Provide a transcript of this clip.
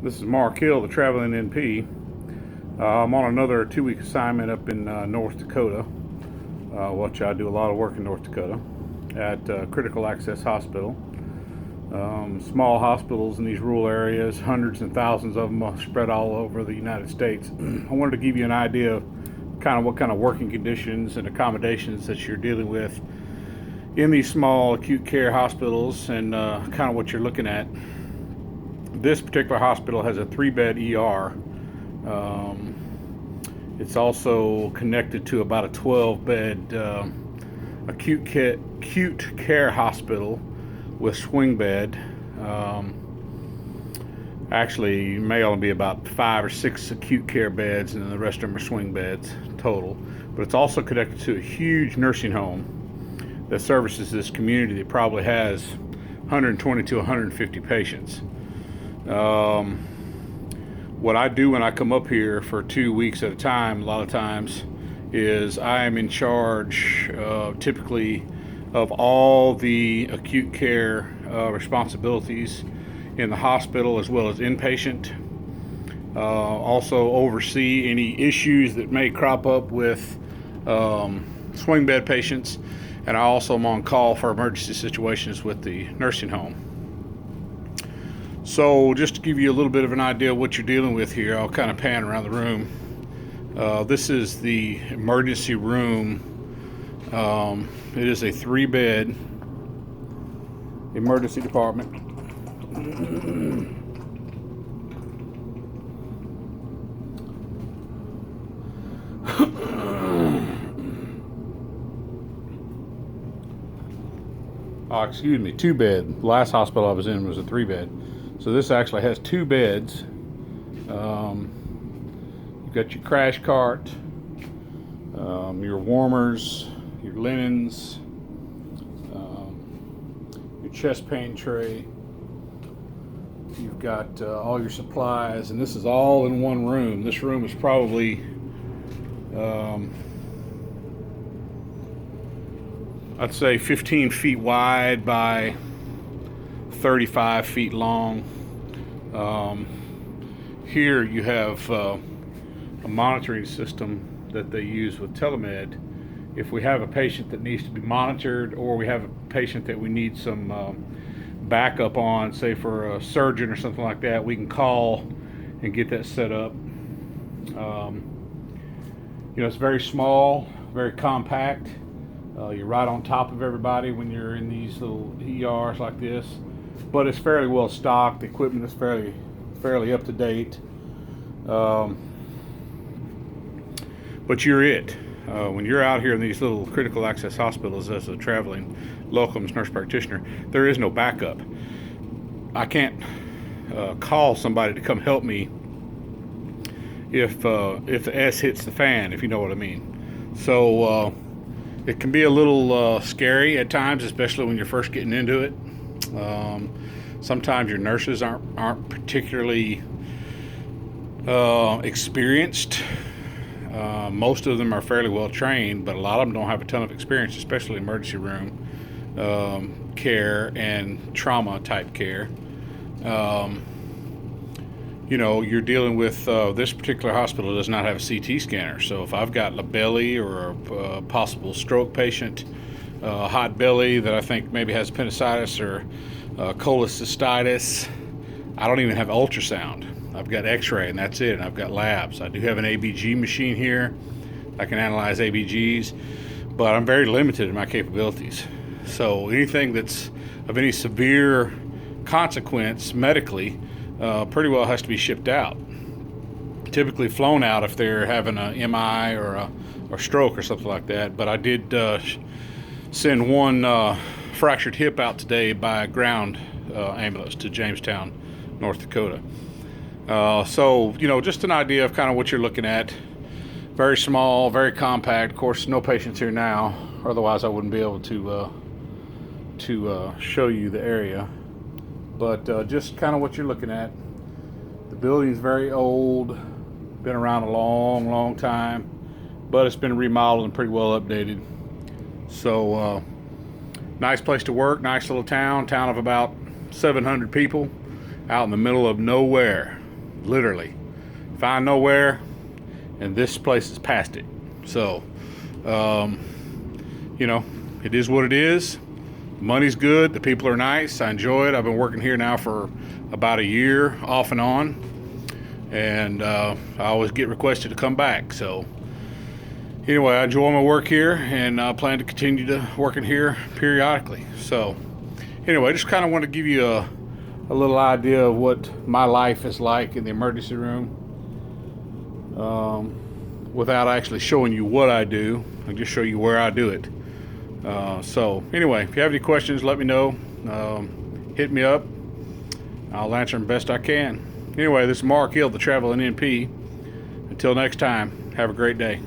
This is Mark Hill, the traveling NP. I'm on another 2-week assignment up in North Dakota, which I do a lot of work in North Dakota at Critical Access Hospital. Small hospitals in these rural areas, hundreds and thousands of them spread all over the United States. I wanted to give you an idea of kind of what kind of working conditions and accommodations that you're dealing with in these small acute care hospitals and kind of what you're looking at. This particular hospital has a 3-bed ER. It's also connected to about a 12-bed acute care hospital with swing bed. Actually, may only be about 5 or 6 acute care beds, and then the rest of them are swing beds total. But it's also connected to a huge nursing home that services this community that probably has 120 to 150 patients. What I do when I come up here for 2 weeks at a time, a lot of times, is I am in charge typically of all the acute care responsibilities in the hospital as well as inpatient. Also oversee any issues that may crop up with swing bed patients, and I also am on call for emergency situations with the nursing home. So just to give you a little bit of an idea of what you're dealing with here, I'll kind of pan around the room. This is the emergency room. It is a 3-bed emergency department. Oh, excuse me, 2-bed. The last hospital I was in was a 3-bed. So this actually has 2 beds. You've got your crash cart, your warmers, your linens, your chest pain tray. You've got all your supplies, and this is all in one room. This room is probably I'd say 15 feet wide by 35 feet long. Here you have a monitoring system that they use with telemed. If we have a patient that needs to be monitored, or we have a patient that we need some backup on, say for a surgeon or something like that, we can call and get that set up. It's very small, very compact. You're right on top of everybody when you're in these little ERs like this, but it's fairly well stocked. The equipment is fairly up to date. But you're it. When you're out here in these little critical access hospitals as a traveling locums nurse practitioner, there is no backup. I can't call somebody to come help me if the S hits the fan, if you know what I mean. So it can be a little scary at times, especially when you're first getting into it. Sometimes your nurses aren't particularly experienced. Most of them are fairly well trained, but a lot of them don't have a ton of experience, especially emergency room care and trauma type care. You're dealing with this particular hospital does not have a CT scanner. So if I've got a belly or a possible stroke patient, hot belly that I think maybe has appendicitis or cholecystitis, I don't even have ultrasound. I've got x-ray and that's it, and I've got labs. I do have an ABG machine here. I can analyze ABGs, but I'm very limited in my capabilities. So anything that's of any severe consequence medically pretty well has to be shipped out. Typically flown out if they're having a MI or stroke or something like that. But I did send one fractured hip out today by a ground ambulance to Jamestown, North Dakota. So just an idea of kind of what you're looking at. Very small, very compact. Of course, no patients here now. Otherwise, I wouldn't be able to show you the area. But just kind of what you're looking at. The building's very old, been around a long, long time, but it's been remodeled and pretty well updated. So nice place to work, nice little town of about 700 people out in the middle of nowhere. literally. Find nowhere, and this place is past it. So, you know, it is what it is. Money's good. The people are nice. I enjoy it. I've been working here now for about a year, off and on, and I always get requested to come back. So, anyway, I enjoy my work here, and I plan to continue to working here periodically. So, anyway, just kind of want to give you a little idea of what my life is like in the emergency room, without actually showing you what I do. I'll just show you where I do it. So anyway, if you have any questions, let me know. Hit me up. I'll answer them best I can. Anyway, this is Mark Hill, the Traveling NP. Until next time, have a great day.